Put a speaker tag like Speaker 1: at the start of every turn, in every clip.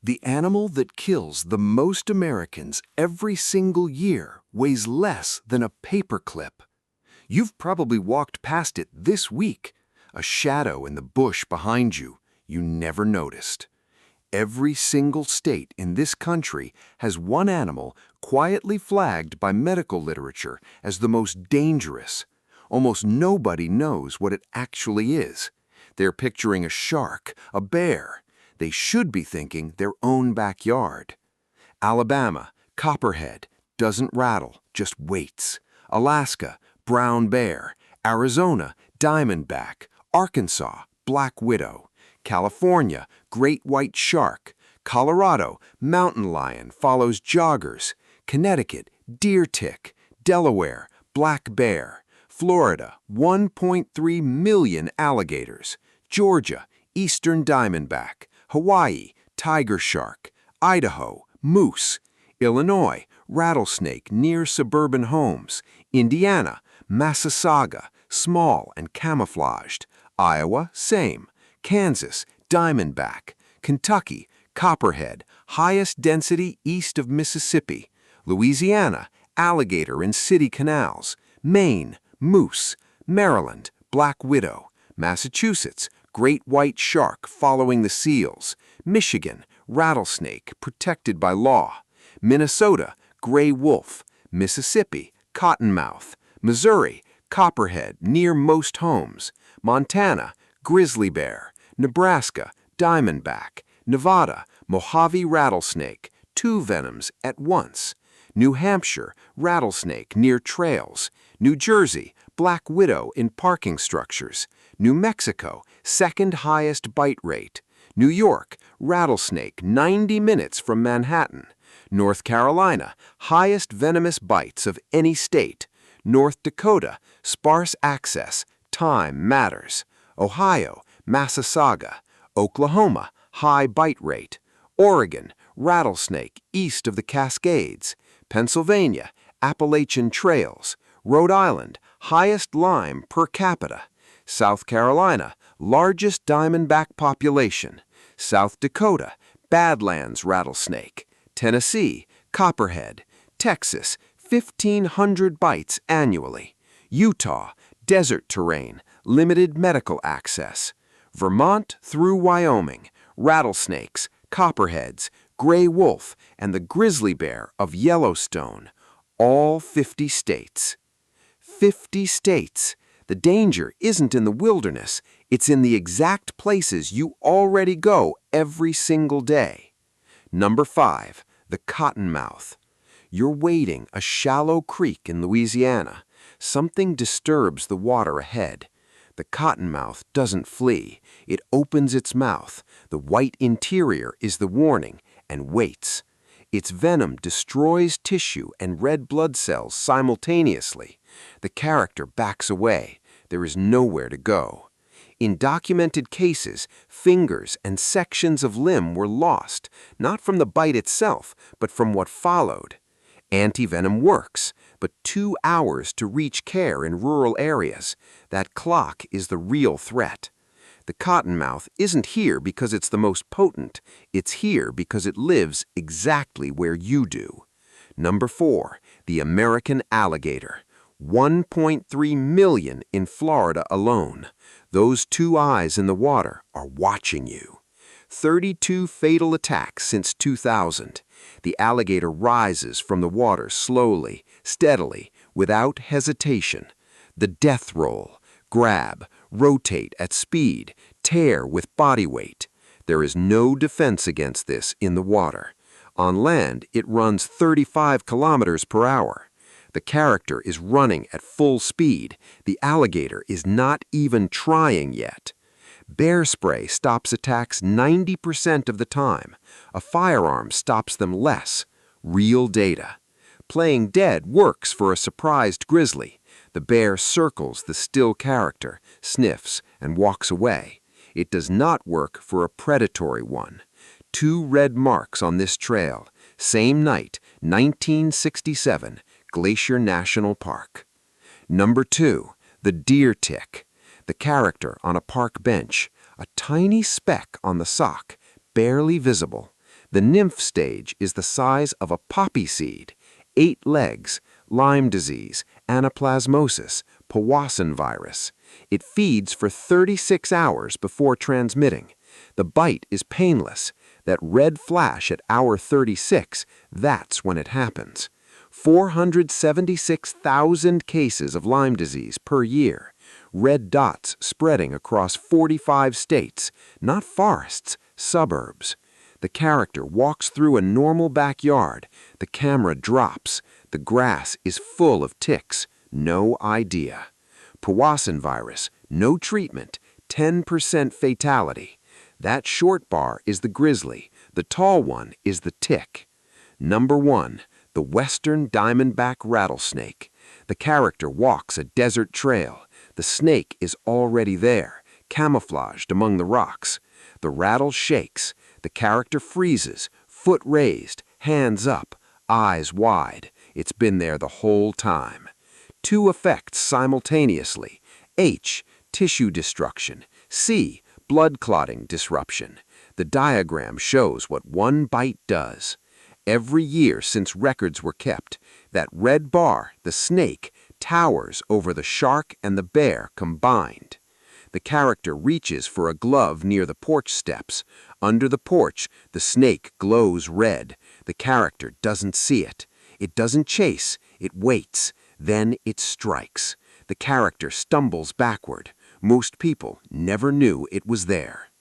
Speaker 1: The animal that kills the most Americans every single year weighs less than a paperclip. You've probably walked past it this week, a shadow in the bush behind you never noticed. Every single state in this country has one animal quietly flagged by medical literature as the most dangerous. Almost nobody knows what it actually is. They're picturing a shark, a bear. They should be thinking their own backyard. Alabama, copperhead, doesn't rattle, just waits. Alaska, brown bear. Arizona, diamondback. Arkansas, black widow. California, great white shark. Colorado, mountain lion follows joggers. Connecticut, deer tick. Delaware, black bear. Florida, 1.3 million alligators. Georgia, eastern diamondback. Hawaii, tiger shark. Idaho, moose. Illinois, rattlesnake near suburban homes. Indiana, Massasauga, small and camouflaged. Iowa, same. Kansas, diamondback. Kentucky, copperhead, highest density east of Mississippi. Louisiana, alligator in city canals. Maine, moose. Maryland, black widow. Massachusetts, great white shark following the seals. Michigan, rattlesnake protected by law. Minnesota, gray wolf. Mississippi, cottonmouth. Missouri, copperhead near most homes. Montana, grizzly bear. Nebraska, diamondback. Nevada, Mojave rattlesnake, 2 venoms at once. New Hampshire, rattlesnake near trails. New Jersey, black widow in parking structures. New Mexico, second highest bite rate. New York, rattlesnake 90 minutes from Manhattan. North Carolina, highest venomous bites of any state. North Dakota, sparse access, time matters. Ohio, Massasauga. Oklahoma, high bite rate. Oregon, rattlesnake east of the Cascades. Pennsylvania, Appalachian trails. Rhode Island, highest Lyme per capita. South Carolina, largest diamondback population. South Dakota, Badlands rattlesnake. Tennessee, copperhead. Texas, 1,500 bites annually. Utah, desert terrain, limited medical access. Vermont through Wyoming, rattlesnakes, copperheads, gray wolf, and the grizzly bear of Yellowstone. All 50 states. 50 states. The danger isn't in the wilderness, it's in the exact places you already go every single day. Number 5, the cottonmouth. You're wading a shallow creek in Louisiana. Something disturbs the water ahead. The cottonmouth doesn't flee. It opens its mouth. The white interior is the warning, and waits. Its venom destroys tissue and red blood cells simultaneously. The character backs away. There is nowhere to go. In documented cases, fingers and sections of limb were lost, not from the bite itself, but from what followed. Antivenom works, but 2 hours to reach care in rural areas. That clock is the real threat. The cottonmouth isn't here because it's the most potent. It's here because it lives exactly where you do. Number 4, the American alligator. 1.3 million in Florida alone. Those 2 eyes in the water are watching you. 32 fatal attacks since 2000. The alligator rises from the water slowly, steadily, without hesitation. The death roll. Grab, rotate at speed, tear with body weight. There is no defense against this in the water. On land, it runs 35 kilometers per hour. The character is running at full speed. The alligator is not even trying yet. Bear spray stops attacks 90% of the time. A firearm stops them less. Real data. Playing dead works for a surprised grizzly. The bear circles the still character, sniffs, and walks away. It does not work for a predatory one. 2 red marks on this trail. Same night, 1967, Glacier National Park. Number 2, the deer tick. The character on a park bench, a tiny speck on the sock, barely visible. The nymph stage is the size of a poppy seed, 8 legs, Lyme disease, anaplasmosis, Powassan virus. It feeds for 36 hours before transmitting. The bite is painless. That red flash at hour 36, that's when it happens. 476,000 cases of Lyme disease per year. Red dots spreading across 45 states, not forests, suburbs. The character walks through a normal backyard. The camera drops. The grass is full of ticks. No idea. Powassan virus, no treatment, 10% fatality. That short bar is the grizzly. The tall one is the tick. Number 1, the western diamondback rattlesnake. The character walks a desert trail. The snake is already there, camouflaged among the rocks. The rattle shakes. The character freezes, foot raised, hands up, eyes wide. It's been there the whole time. 2 effects simultaneously. H, tissue destruction. C, blood clotting disruption. The diagram shows what one bite does. Every year since records were kept, that red bar, the snake, towers over the shark and the bear combined. The character reaches for a glove near the porch steps. Under the porch, the snake glows red. The character doesn't see it. It doesn't chase. It waits. Then it strikes. The character stumbles backward. Most people never knew it was there.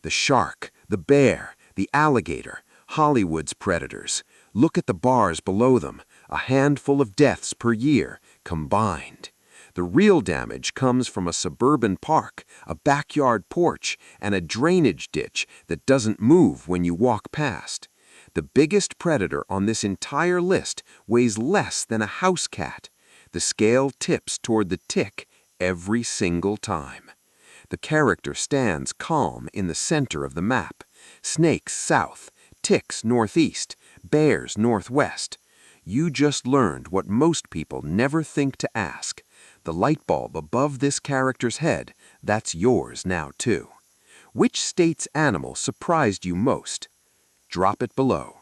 Speaker 1: The shark, the bear, the alligator, Hollywood's predators. Look at the bars below them. A handful of deaths per year, combined. The real damage comes from a suburban park, a backyard porch, and a drainage ditch that doesn't move when you walk past. The biggest predator on this entire list weighs less than a house cat. The scale tips toward the tick every single time. The character stands calm in the center of the map. Snakes south, ticks northeast, bears northwest. You just learned what most people never think to ask. The light bulb above this character's head, that's yours now too. Which state's animal surprised you most? Drop it below.